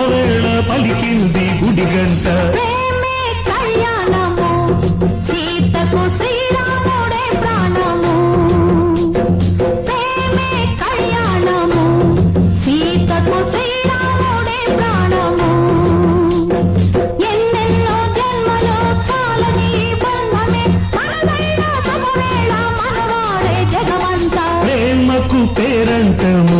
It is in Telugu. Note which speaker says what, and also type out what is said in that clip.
Speaker 1: శుభవేళ పలికింది గుడిగంట.
Speaker 2: ప్రేమే కళ్యాణము సీతకు శ్రీరాముడే ప్రాణము. ప్రేమే కళ్యాణము సీతకు శ్రీరాముడే ప్రాణము. ఎన్నెన్నో జన్మలో చాలని బంధమే మనదైన శుభవేళ మనవాడే జగమంతా.
Speaker 1: ప్రేమకు పేరంటము